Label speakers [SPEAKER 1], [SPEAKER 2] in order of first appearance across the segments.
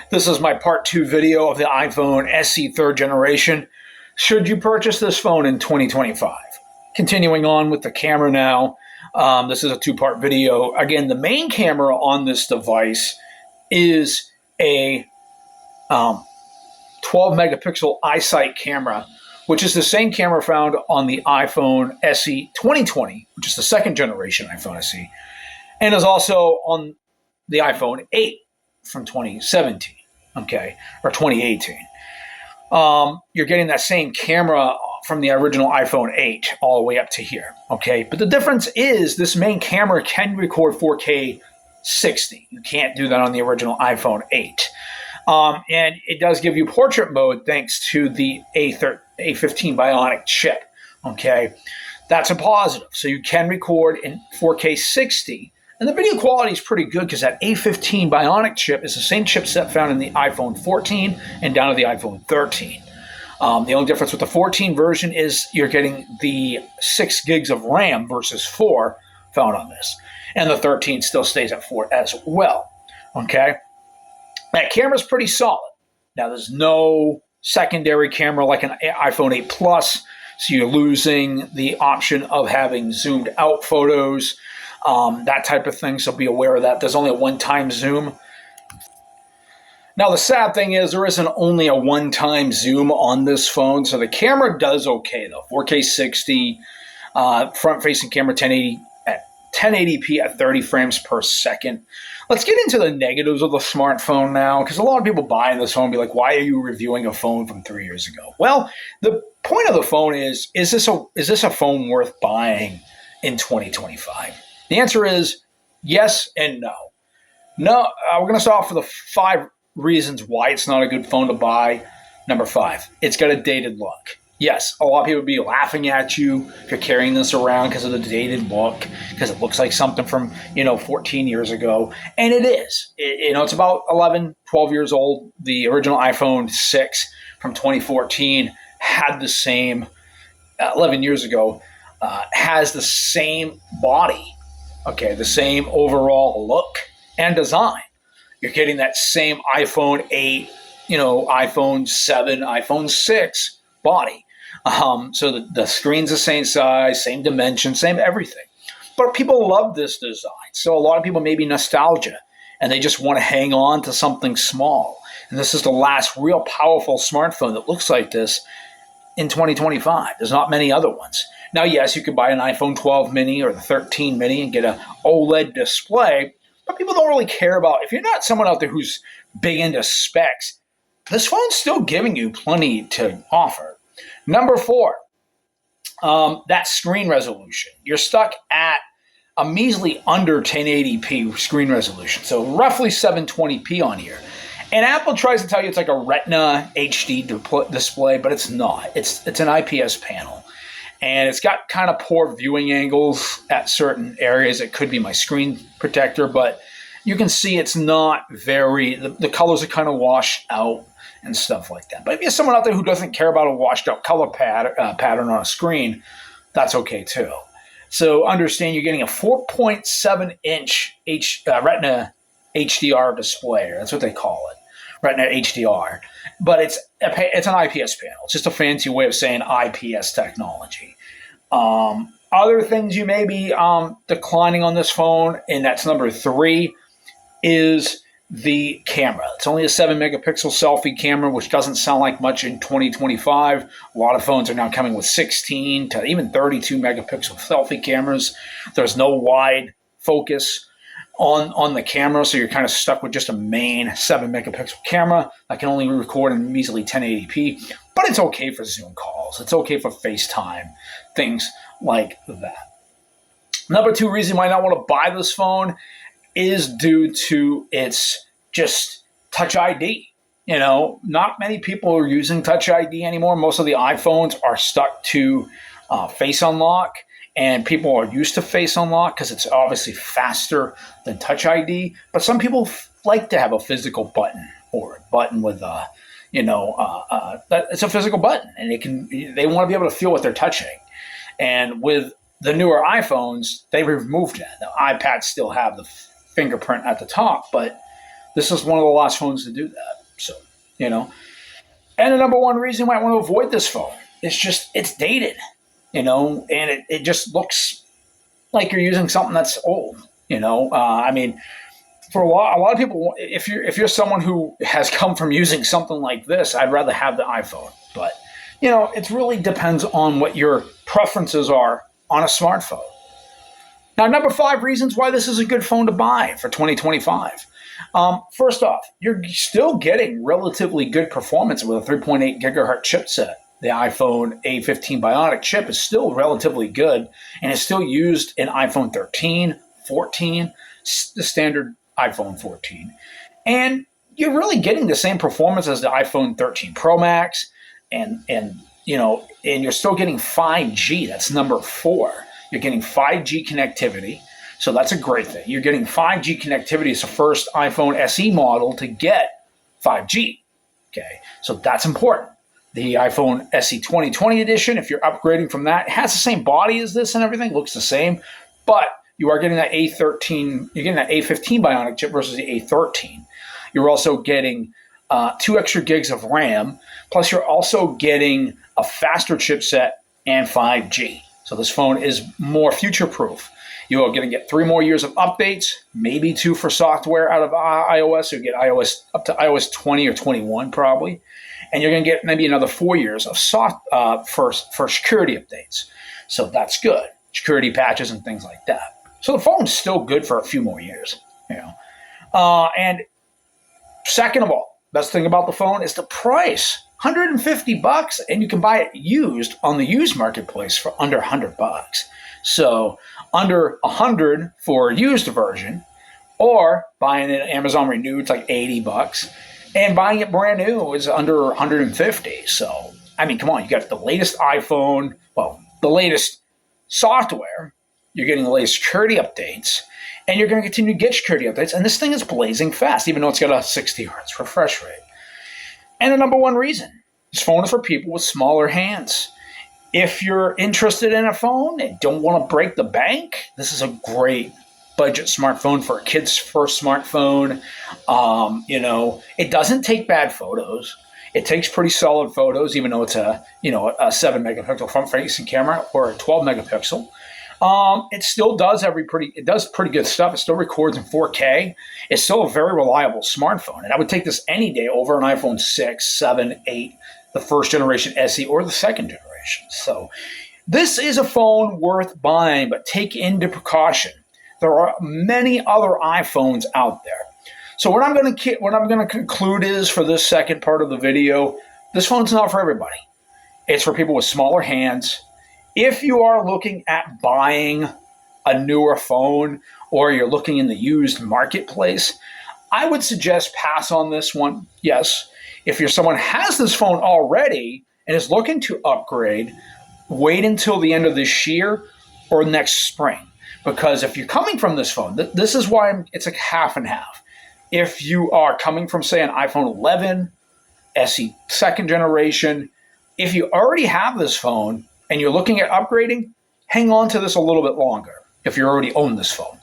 [SPEAKER 1] This is my part 2 video of the iPhone SE 3rd generation. Should you purchase this phone in 2025? Continuing on with the camera now. This is a 2-part video. Again, the main camera on this device is a 12 megapixel iSight camera, which is the same camera found on the iPhone SE 2020, which is the 2nd generation iPhone SE, and is also on the iPhone 8 from 2017, okay, or 2018. You're getting that same camera from the original iPhone 8 all the way up to here, okay? But the difference is this main camera can record 4K 60. You can't do that on the original iPhone 8. And it does give you portrait mode thanks to the A15 Bionic chip, okay? That's a positive. So you can record in 4K 60. And the video quality is pretty good because that A15 Bionic chip is the same chipset found in the iPhone 14 and down to the iPhone 13. The only difference with the 14 version is you're getting the 6 gigs of RAM versus 4 found on this. And the 13 still stays at 4 as well, okay? That camera's pretty solid. Now, there's no secondary camera like an iPhone 8 Plus, so you're losing the option of having zoomed out photos, that type of thing, so be aware of that. There's only a one-time zoom. Now, the sad thing is there isn't only a one-time zoom on this phone, so the camera does okay, though. 4K 60, front-facing camera 1080p at 30 frames per second. Let's get into the negatives of the smartphone now, because a lot of people buying this phone and be like, why are you reviewing a phone from 3 years ago? Well, the point of the phone is this a phone worth buying in 2025? The answer is yes and no. No, we're going to start off with the 5 reasons why it's not a good phone to buy. Number 5, it's got a dated look. Yes, a lot of people will be laughing at you if you're carrying this around because of the dated look, because it looks like something from, 14 years ago. And it is. It's about 11, 12 years old. The original iPhone 6 from 2014 had the same, 11 years ago, has the same body, okay, the same overall look and design. You're getting that same iPhone 8, iPhone 7, iPhone 6 body. So the screen's the same size, same dimension, same everything. But people love this design. So a lot of people may be nostalgia, and they just want to hang on to something small. And this is the last real powerful smartphone that looks like this in 2025. There's not many other ones. Now, yes, you could buy an iPhone 12 mini or the 13 mini and get an OLED display, but people don't really care about, if you're not someone out there who's big into specs, this phone's still giving you plenty to offer. Number 4, that screen resolution. You're stuck at a measly under 1080p screen resolution, so roughly 720p on here. And Apple tries to tell you it's like a Retina HD display, but it's not. It's an IPS panel. And it's got kind of poor viewing angles at certain areas. It could be my screen protector, but you can see it's not the colors are kind of washed out and stuff like that. But if you're someone out there who doesn't care about a washed out color pattern on a screen, that's okay too. So understand you're getting a 4.7-inch Retina HDR display. That's what they call it, Retina HDR. But it's an IPS panel. It's just a fancy way of saying IPS technology. Other things you may be declining on this phone, and that's number 3, is the camera. It's only a 7 megapixel selfie camera, which doesn't sound like much in 2025. A lot of phones are now coming with 16 to even 32 megapixel selfie cameras. There's no wide focus on the camera, so you're kind of stuck with just a main 7 megapixel camera that can only record in measly 1080p, but it's okay for Zoom calls. It's okay for FaceTime, things like that. Number 2 reason why I not want to buy this phone is due to its just Touch ID. Not many people are using Touch ID anymore. Most of the iPhones are stuck to Face Unlock. And people are used to Face Unlock because it's obviously faster than Touch ID. But some people like to have a physical button, or a button with it's a physical button, and they want to be able to feel what they're touching. And with the newer iPhones, they removed that. The iPads still have the fingerprint at the top, but this is one of the last phones to do that. So, you know, and the number one reason you might want to avoid this phone is just it's dated, and it just looks like you're using something that's old. I mean, for a lot of people, if you're someone who has come from using something like this, I'd rather have the iPhone. But it really depends on what your preferences are on a smartphone. Now, number 5 reasons why this is a good phone to buy for 2025. First off, you're still getting relatively good performance with a 3.8 gigahertz chipset. The iPhone A15 Bionic chip is still relatively good and is still used in iPhone 13, 14, the standard iPhone 14. And you're really getting the same performance as the iPhone 13 Pro Max, and you're still getting 5G. That's number 4. You're getting 5G connectivity. So that's a great thing. You're getting 5G connectivity. It's the first iPhone SE model to get 5G. Okay, so that's important. The iPhone SE 2020 edition, if you're upgrading from that, it has the same body as this and everything, looks the same, but you are getting that A15 Bionic chip versus the A13. You're also getting 2 extra gigs of RAM, plus you're also getting a faster chipset and 5G. So this phone is more future-proof. You are going to get 3 more years of updates, maybe 2 for software out of iOS. You get iOS up to iOS 20 or 21 probably. And you're going to get maybe another 4 years of for security updates. So that's good. Security patches and things like that. So the phone's still good for a few more years. And second of all, best thing about the phone is the price. $150, and you can buy it used on the used marketplace for under $100. So under $100 for a used version, or buying it at Amazon Renewed, it's like $80. And buying it brand new is under $150. So, I mean, come on, you got the latest iPhone, the latest software, you're getting the latest security updates, and you're going to continue to get security updates. And this thing is blazing fast, even though it's got a 60 hertz refresh rate. And the number 1 reason, this phone is for people with smaller hands. If you're interested in a phone and don't want to break the bank, this is a great budget smartphone for a kid's first smartphone. It doesn't take bad photos. It takes pretty solid photos, even though it's a 7 megapixel front facing camera or a 12 megapixel. It still does pretty good stuff. It still records in 4K. It's still a very reliable smartphone. And I would take this any day over an iPhone 6, 7, 8, the first generation SE, or the second generation. So this is a phone worth buying, but take into precaution. There are many other iPhones out there. So what I'm going to conclude is, for this second part of the video, this phone's not for everybody. It's for people with smaller hands. If you are looking at buying a newer phone, or you're looking in the used marketplace, I would suggest pass on this one. Yes, if you're someone who has this phone already and is looking to upgrade, wait until the end of this year or next spring. Because if you're coming from this phone, this is why it's like half and half. If you are coming from, say, an iPhone 11, SE second generation, if you already have this phone and you're looking at upgrading, hang on to this a little bit longer if you already own this phone.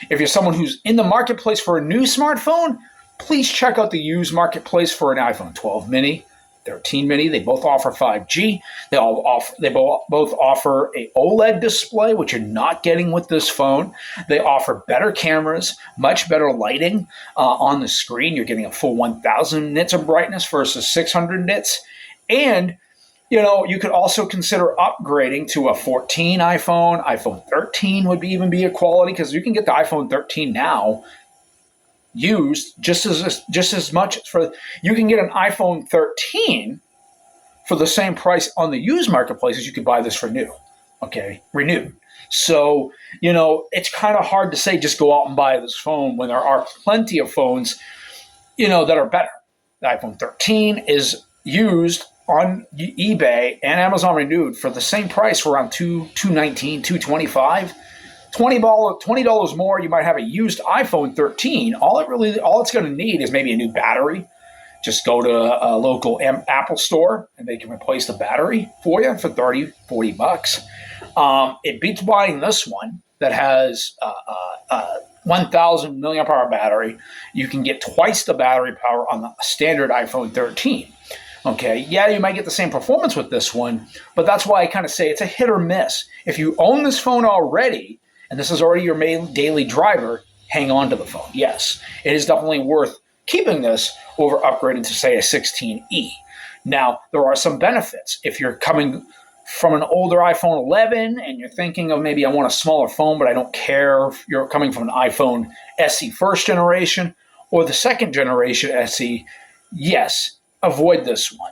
[SPEAKER 1] If you're someone who's in the marketplace for a new smartphone, please check out the used marketplace for an iPhone 12 mini, 13 mini. They both offer 5G. They both offer a OLED display, which you're not getting with this phone. They offer better cameras, much better lighting on the screen. You're getting a full 1,000 nits of brightness versus 600 nits. And you could also consider upgrading to a 14 iPhone. iPhone 13 would even be a quality, because you can get the iPhone 13 now used just as much you can get an iPhone 13 for the same price on the used marketplace as you could buy this for new. Okay, renewed. So, it's kind of hard to say just go out and buy this phone when there are plenty of phones, that are better. The iPhone 13 is used on eBay and Amazon Renewed for the same price, for around $219, $225. $20 more, you might have a used iPhone 13. All it's going to need is maybe a new battery. Just go to a local Apple store and they can replace the battery for you for $30, $40. It beats buying this one that has 1,000 milliamp hour battery. You can get twice the battery power on the standard iPhone 13. Okay, yeah, you might get the same performance with this one, but that's why I kind of say it's a hit or miss. If you own this phone already, and this is already your main daily driver, hang on to the phone. Yes, it is definitely worth keeping this over upgrading to, say, a 16E. Now, there are some benefits. If you're coming from an older iPhone 11 and you're thinking of maybe I want a smaller phone, but I don't care if you're coming from an iPhone SE first generation or the second generation SE, yes, avoid this one.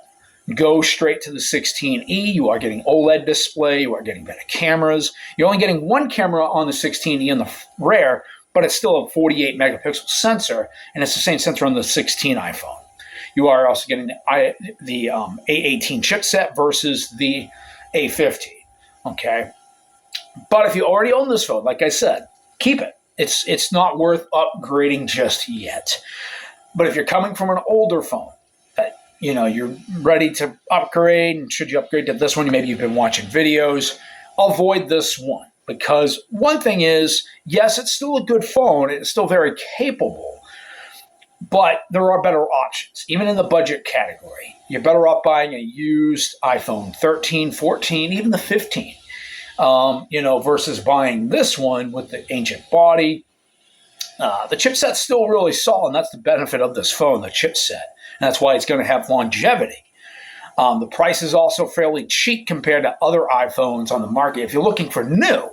[SPEAKER 1] Go straight to the 16E. You are getting OLED display. You are getting better cameras. You're only getting one camera on the 16E in the rear, but it's still a 48 megapixel sensor, and it's the same sensor on the 16 iPhone. You are also getting the A18 chipset versus the A50. Okay, but if you already own this phone, like I said, keep it. It's not worth upgrading just yet. But if you're coming from an older phone, you're ready to upgrade, and should you upgrade to this one, maybe you've been watching videos, avoid this one. Because one thing is, yes, it's still a good phone, it's still very capable, but there are better options, even in the budget category. You're better off buying a used iPhone 13, 14, even the 15, versus buying this one with the ancient body. The chipset's still really solid, and that's the benefit of this phone, the chipset. And that's why it's going to have longevity. The price is also fairly cheap compared to other iPhones on the market if you're looking for new,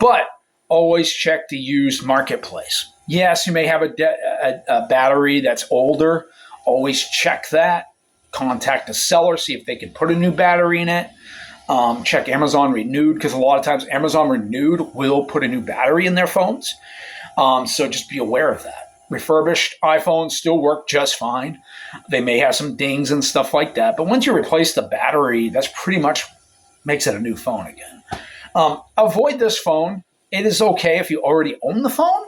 [SPEAKER 1] but always check the used marketplace. Yes, you may have a battery that's older. Always check that. Contact the seller, see if they can put a new battery in it. Check Amazon Renewed, because a lot of times Amazon Renewed will put a new battery in their phones. So just be aware of that. Refurbished iPhones still work just fine. They may have some dings and stuff like that, but once you replace the battery, that's pretty much makes it a new phone again. Avoid this phone. It is okay if you already own the phone,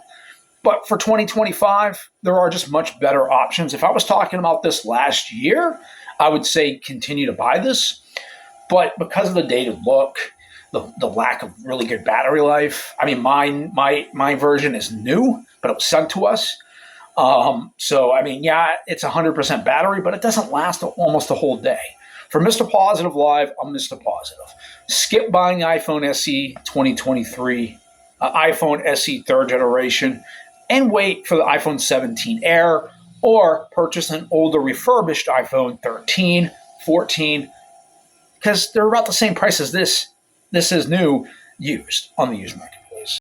[SPEAKER 1] but for 2025, there are just much better options. If I was talking about this last year, I would say continue to buy this, but because of the dated look, the lack of really good battery life, I mean, my version is new, but it was sent to us. So, I mean, yeah, it's 100% battery, but it doesn't last almost a whole day. For Mr. Positive Live, I'm Mr. Positive. Skip buying iPhone SE 2023, iPhone SE third generation, and wait for the iPhone 17 Air, or purchase an older refurbished iPhone 13, 14, because they're about the same price as this. This is new, used on the used market.